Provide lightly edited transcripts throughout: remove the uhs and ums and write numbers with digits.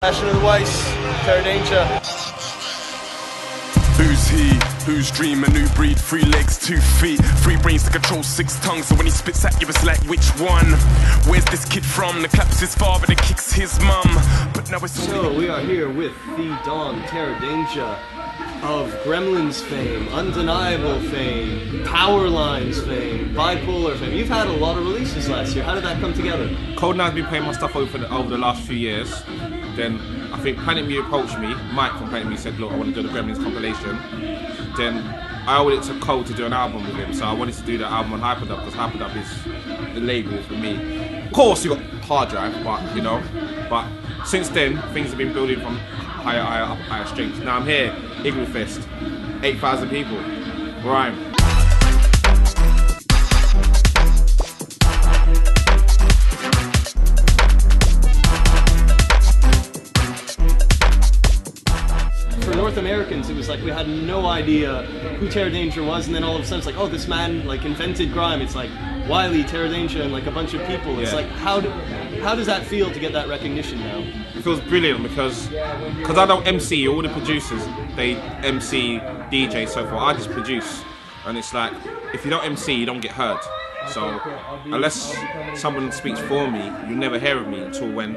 Passion of the Weiss, Terror Danjah. Who's he? Who's dream? A new breed, 3 legs, 2 feet, 3 brains to control 6 tongues. So when he spits at you, it's like, which one? Where's this kid from? The claps his father, the kicks his mum. But now it's so we are here with the Don Terror Danjah of Gremlins fame, Undeniable fame, Power Lines fame, Bipolar fame. You've had a lot of releases last year. How did that come together? Cold Nine's been playing my stuff over the last few years. Then I think Planet Me approached me. Mike from Planet Me said, look, I want to do the Gremlins compilation. Then I owed it to Cole to do an album with him, so I wanted to do the album on Hyperdub because Hyperdub is the label for me. Of course, you got Hard Drive, but you know. But since then, things have been building from higher strengths. Now I'm here, Igloofest, 8,000 people, Grime. North Americans, it was like we had no idea who Terror Danjah was, and then all of a sudden it's like, oh, this man like invented grime. It's like Wiley, Terror Danjah, and like a bunch of people. It's like, how does that feel to get that recognition now? It feels brilliant because I don't MC. All the producers, they MC, DJ, so forth. I just produce, and it's like if you don't MC, you don't get heard. So unless someone speaks for me, you never hear of me until when,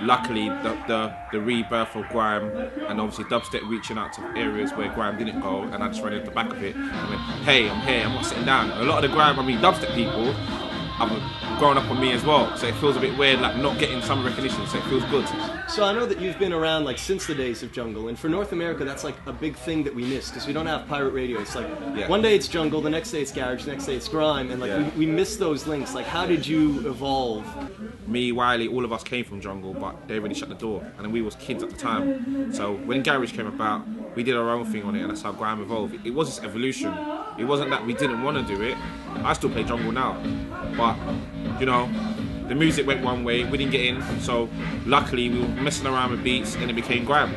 luckily, the rebirth of grime and obviously dubstep reaching out to areas where grime didn't go, and I just ran at the back of it and went, hey, I'm here, I'm not sitting down. A lot of the grime, dubstep people have grown up on me as well, so it feels a bit weird like not getting some recognition, so it feels good. So I know that you've been around like since the days of jungle, and for North America that's like a big thing that we miss because we don't have pirate radio. It's like one day it's jungle, the next day it's garage, the next day it's grime, and like we miss those links. Like, how did you evolve? Me, Wiley, all of us came from jungle, but they already shut the door, and then we was kids at the time. So when garage came about, we did our own thing on it, and that's how grime evolved. It was this evolution. It wasn't that we didn't want to do it. I still play jungle now, but you know, the music went one way, we didn't get in, so luckily we were messing around with beats and it became grime.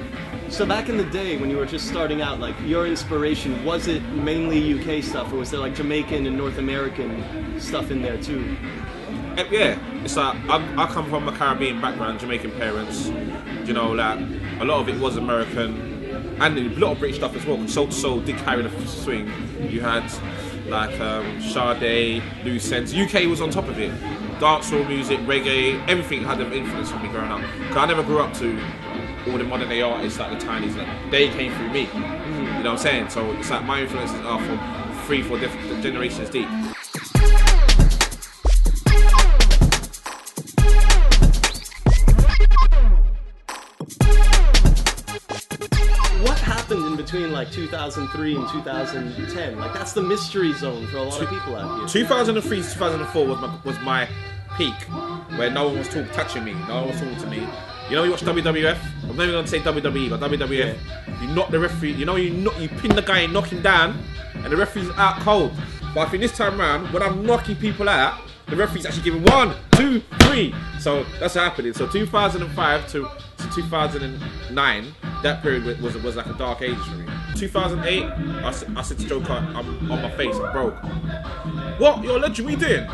So back in the day when you were just starting out, like your inspiration, was it mainly UK stuff, or was there like Jamaican and North American stuff in there too? Yeah, it's like I come from a Caribbean background, Jamaican parents, you know, like a lot of it was American and a lot of British stuff as well, because Soul to Soul did carry the swing. You had like Sade, Loose Sense. UK was on top of it. Dancehall music, reggae, everything had an influence on me growing up. Because I never grew up to all the modern day artists like the Tiny's. Like, they came through me. You know what I'm saying? So it's like my influences are from 3-4 different generations deep. Between like 2003 and 2010, like that's the mystery zone for a lot of people out here. 2003 to 2004 was my peak, where no one was touching me, no one was talking to me. You know, you watch WWF. I'm not even gonna say WWE, but WWF. You knock the referee. You know, you pin the guy and knock him down, and the referee's out cold. But I think this time round, when I'm knocking people out, the referee's actually giving 1, 2, 3. So that's happening. So 2005 to 2009. That period was like a dark age for me. 2008, I said to Joker, I'm on my face, I'm broke. What? You're a legend, what you doing?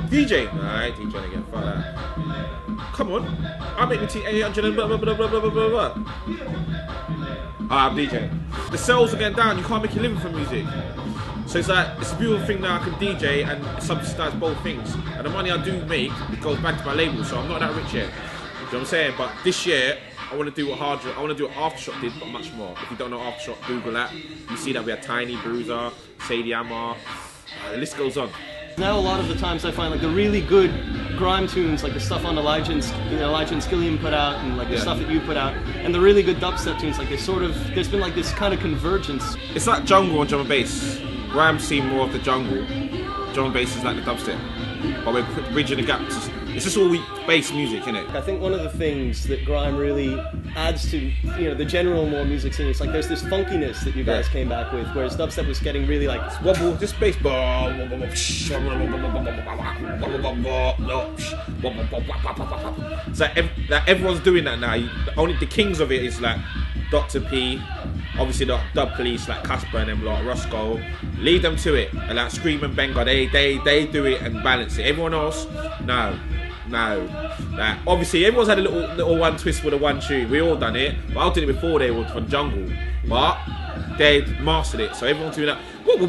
DJ? Nah, I ain't DJing again, fuck that. Come on, I make the T800 and blah blah blah blah blah blah blah. I'm DJing. The sales are getting down, you can't make a living from music. So it's like, it's a beautiful thing that I can DJ and subsidize both things. And the money I do make, it goes back to my label, so I'm not that rich yet. You know what I'm saying? But this year, I want to do what Aftershock did, but much more. If you don't know Aftershock, Google that. You see that we had Tiny, Bruiser, Sadie Amar, the list goes on. Now a lot of the times I find like the really good grime tunes, like the stuff on Elijah and Skillian put out, and like the stuff that you put out, and the really good dubstep tunes, like there's been like this kind of convergence. It's like jungle and drum and bass. Grime seem more of the jungle. Drum and bass is like the dubstep. But we're bridging the gap. It's just all bass music, innit? I think one of the things that grime really adds to, you know, the general more music scene, it's like there's this funkiness that you guys came back with, whereas dubstep was getting really like wobble, just bass. So everyone's doing that now. Only the kings of it is like Dr. P, obviously the dub police like Casper and them lot, Roscoe. Lead them to it, and like Scream and Benga, they do it and balance it. Everyone else, no. No. Like, obviously, everyone's had a little one twist with a one tune. We all done it. But I did it before they were from Jungle. But they mastered it. So everyone's doing that. She's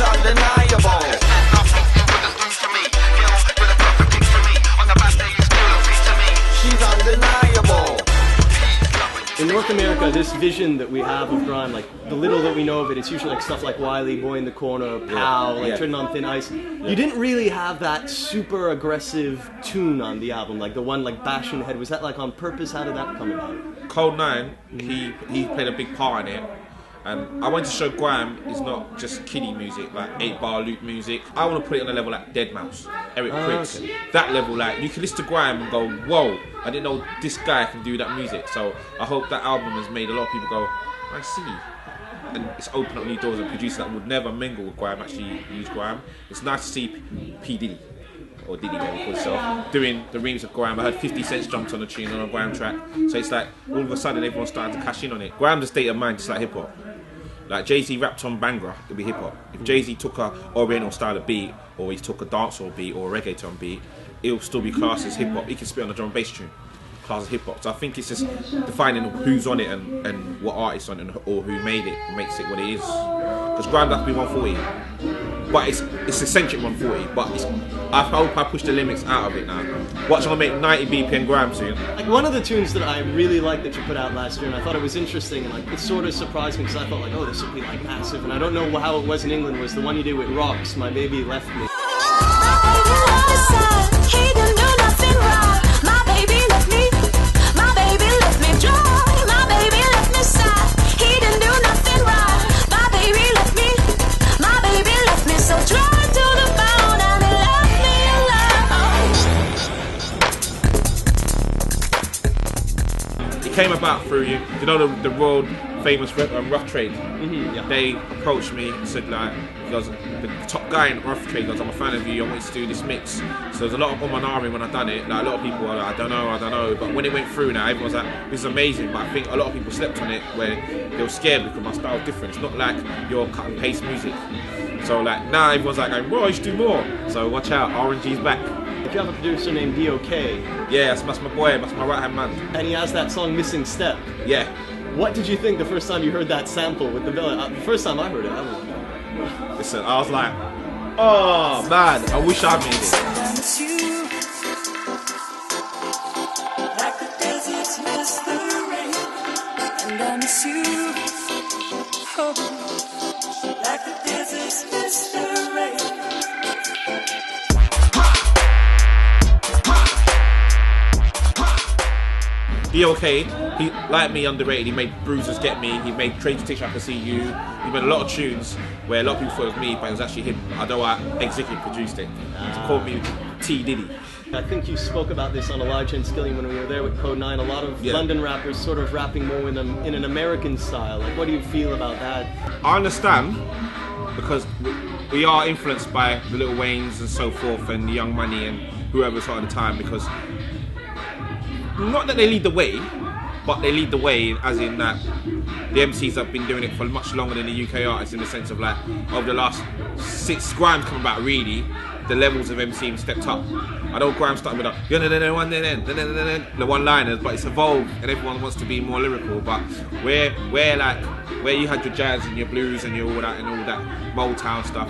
undeniable. She's undeniable. In North America, this vision that we have of grime, like the little that we know of it, it's usually like stuff like Wiley, Boy in the Corner, Pow, like Treading on Thin Ice. You didn't really have that super aggressive tune on the album, like the one like Bash in the Head. Was that like on purpose? How did that come about? Code 9, he played a big part in it. And I wanted to show grime is not just kiddie music, like 8-bar loop music. I want to put it on a level like Deadmau5, Eric Prydz. Okay. That level, like, you can listen to grime and go, whoa, I didn't know this guy can do that music. So I hope that album has made a lot of people go, I see. And it's opened up new doors, and producers that would never mingle with grime actually use grime. It's nice to see P. Diddy, or Diddy, whatever he calls himself, doing the remix of grime. I heard 50 Cent jumped on the tune on a grime track. So it's like, all of a sudden, everyone's starting to cash in on it. Grime's a state of mind, just like hip-hop. Like Jay-Z rapped on Bangra, it'd be hip-hop. If Jay-Z took a oriental style of beat, or he took a dancehall beat, or a reggaeton beat, it'll still be classed as hip-hop. He can spit on a drum and bass tune, classed as hip-hop. So I think it's just defining who's on it and what artist's on it, or who made it, makes it what it is. Because grime has to be 140, but it's eccentric 140, but I hope I push the limits out of it now. Watch, I'm gonna make 90 BPM grime soon. Like one of the tunes that I really liked that you put out last year, and I thought it was interesting, and like it sort of surprised me because I thought like, oh, this would be like massive, and I don't know how it was in England. Was the one you did with Rocks, My Baby Left Me. Came about through you know the world famous Rough Trade. Yeah. They approached me and said like, because the top guy in Rough Trade goes, I'm a fan of you, I want you to do this mix. So there's a lot of army when I done it. Like a lot of people were like, I don't know. But when it went through now, everyone's like, this is amazing. But I think a lot of people slept on it where they were scared because my style's different. It's not like your cut and paste music. So like now everyone's like, bro, you should do more. So watch out, RNG's back. You have a producer named D.O.K. Yeah, that's my boy, that's my right hand man. And he has that song Missing Step. Yeah. What did you think the first time you heard that sample with the villain? The first time I heard it, I was... Listen, I was like, oh man, I wish I made it. Like the deserts miss the rain, and I miss you. Oh, like the deserts miss the rain. D.O.K, he, like me, underrated. He made Bruisers Get Me, he made Train to Take I Can See You. He made a lot of tunes where a lot of people thought it was me, but it was actually him. Although I executive produced it. He called me T. Diddy. I think you spoke about this on a large and Skilling when we were there with Code 9. A lot of London rappers sort of rapping more in an American style. Like, what do you feel about that? I understand, because we are influenced by the Lil Waynes and so forth, and the Young Money and whoever's hot at the time, because not that they lead the way, but they lead the way as in that the MCs have been doing it for much longer than the UK artists, in the sense of like, over the last 6 Grime's come about, really, the levels of MCing stepped up. I know Grime started with the one-liners, but it's evolved and everyone wants to be more lyrical. But where you had your jazz and your blues and your all that Motown stuff,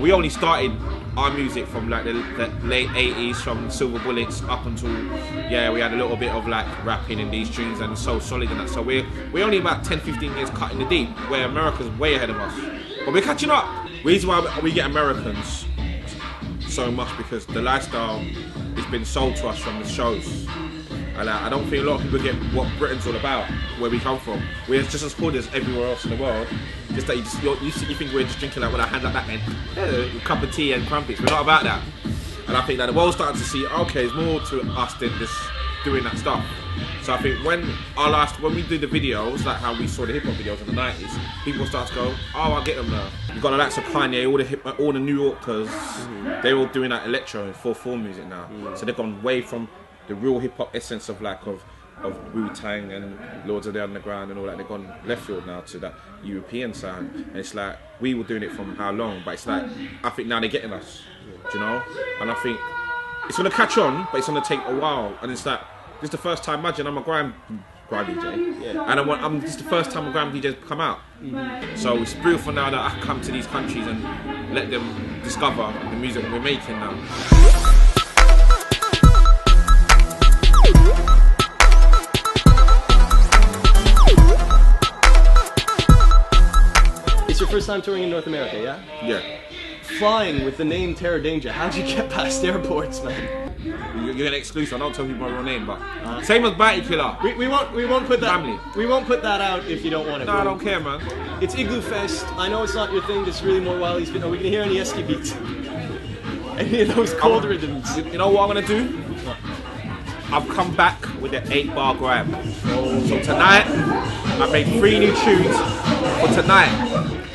we only started our music from like the late 80s, from Silver Bullets up until we had a little bit of like rapping in these tunes and So Solid and that. So we're only about 10-15 years cutting the deep, where America's way ahead of us, but we're catching up. The reason why we get Americans so much, because the lifestyle has been sold to us from the shows, and I don't think a lot of people get what Britain's all about, where we come from. We're just as good as everywhere else in the world, just that you think we're just drinking like with our hand like that and a cup of tea and crumpets. We're not about that. And I think that the world's starting to see, okay, there's more to us than just doing that stuff. So I think when we do the videos, like how we saw the hip hop videos in the 90s, people start to go, oh, I get them now. You've got the likes of Kanye, all the New Yorkers, they're all doing that electro and 4/4 music now. So they've gone away from the real hip hop essence of like of of Wu-Tang and Lords of the Underground and all that. They've gone left field now to that European sound. And it's like, we were doing it from how long? But it's like, I think now they're getting us, do you know? And I think it's going to catch on, but it's going to take a while. And it's like, this is the first time, imagine I'm a Grime DJ, and this is the first time a Grime DJ's come out. So it's beautiful now that I come to these countries and let them discover the music we're making now. It's your first time touring in North America, yeah? Yeah. Flying with the name Terror Danjah, how'd you get past airports, man? You're an exclusive. I don't tell people my real name, but same as Batty Killer. We won't put that. Family. We won't put that out if you don't want it. No, I don't care, man. It's Igloofest. I know it's not your thing. It's really more Wiley's. But are we gonna hear any Esky beats? Any of those cold rhythms? You know what I'm gonna do? I've come back with an 8-bar Grime. So tonight, I made 3 new tunes for tonight.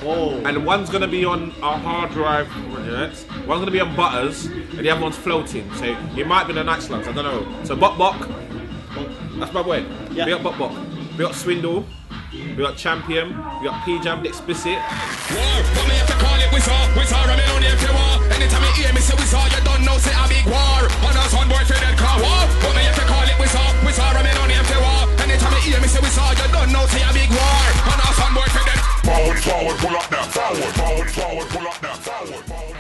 Oh. And one's gonna be on our hard drive, one's gonna be on Butters, and the other one's floating. So it might be the Night Slugs, I don't know. So Bok, that's my boy. Yeah. We got Bok. We got Swindle, we got Champion, we got P-Jam, the Explicit. War, but me have to call it Wizard, I mean only if you war. Anytime you hear me say Wizard, you don't know say a big war. On us on board for that car war, but me have to call it Wizard, I mean only if you war. Anytime you hear me say Wizard, you don't know say a big war. On us on board for that. Forward, pull up that. Forward, pull up that.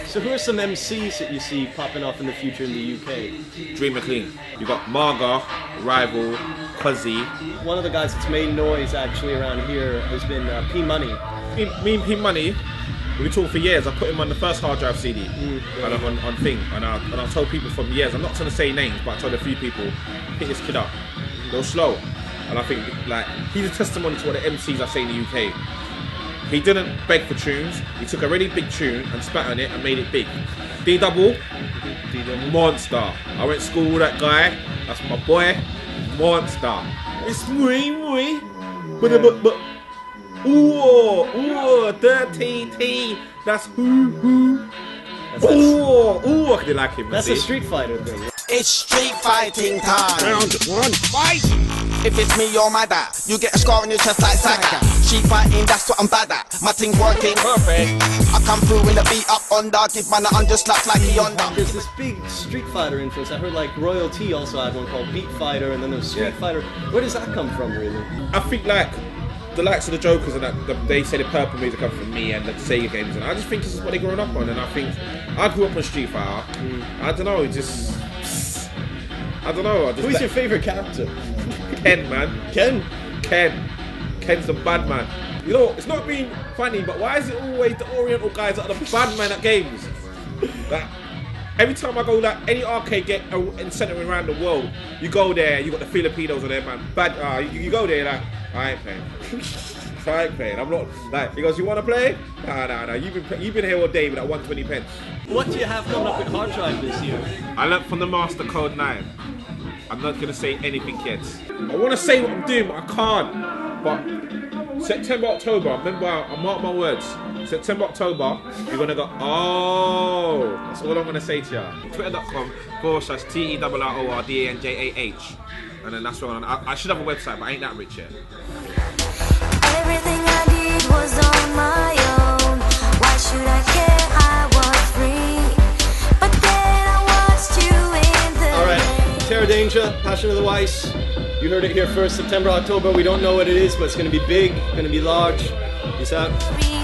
So who are some MCs that you see popping off in the future in the UK? Dream McLean. You got Marga, Rival, Quuzzy. One of the guys that's made noise actually around here has been P Money. Me and P Money, we talked for years. I put him on the first hard drive CD and I'm on thing. And I told people for years, I'm not trying to say names, but I told a few people, pick this kid up. Go slow. And I think like he's a testimony to what the MCs I say in the UK. He didn't beg for tunes. He took a really big tune and spat on it and made it big. D-Double, monster. I went to school with that guy. That's my boy, monster. It's muy. But dirty T. That's who. Ooh, I like him. That's a Street Fighter thing. It's street fighting time. Round 1, fight! If it's me or my dad, you get a scar on your chest like Sach. Street fighting, that's what I'm bad at. My thing's working perfect. I come through in the beat up under, give man a 100 slaps like he under. There's this big Street Fighter influence. I heard like Royalty also had one called Beat Fighter, and then there's Street Fighter. Where does that come from, really? I think like the likes of the Jokers and that, they say the purple music comes from me and the Sega games, and I just think this is what they growing up on. And I think I grew up on Street Fighter. I don't know, Who's your favorite character? Ken, man. Ken's the bad man. You know, it's not being funny, but why is it always the Oriental guys that are the bad man at games? Like, every time I go like any arcade get and centering around the world, you go there, you got the Filipinos on there, man. Bad, you go there like, I ain't playing. I ain't playing. I'm not like. He goes, you want to play? Nah. You've been here all day with that 120 pence. What do you have coming up with Hard Drive this year? I learned from the master Code 9. I'm not gonna say anything yet. I want to say what I'm doing, but I can't. But September, October. Remember, I mark my words. September, October. You're gonna go. Oh, that's all I'm gonna say to you. Twitter.com/TERRORDANJAH, and then that's what I should have a website, but I ain't that rich yet. Everything I did was on my own. Why should I care? I was free. But then I watched you in the Alright, Terror Danjah, Passion of the Weiss. You heard it here first, September, October. We don't know what it is, but it's going to be big, going to be large. Peace out. rain.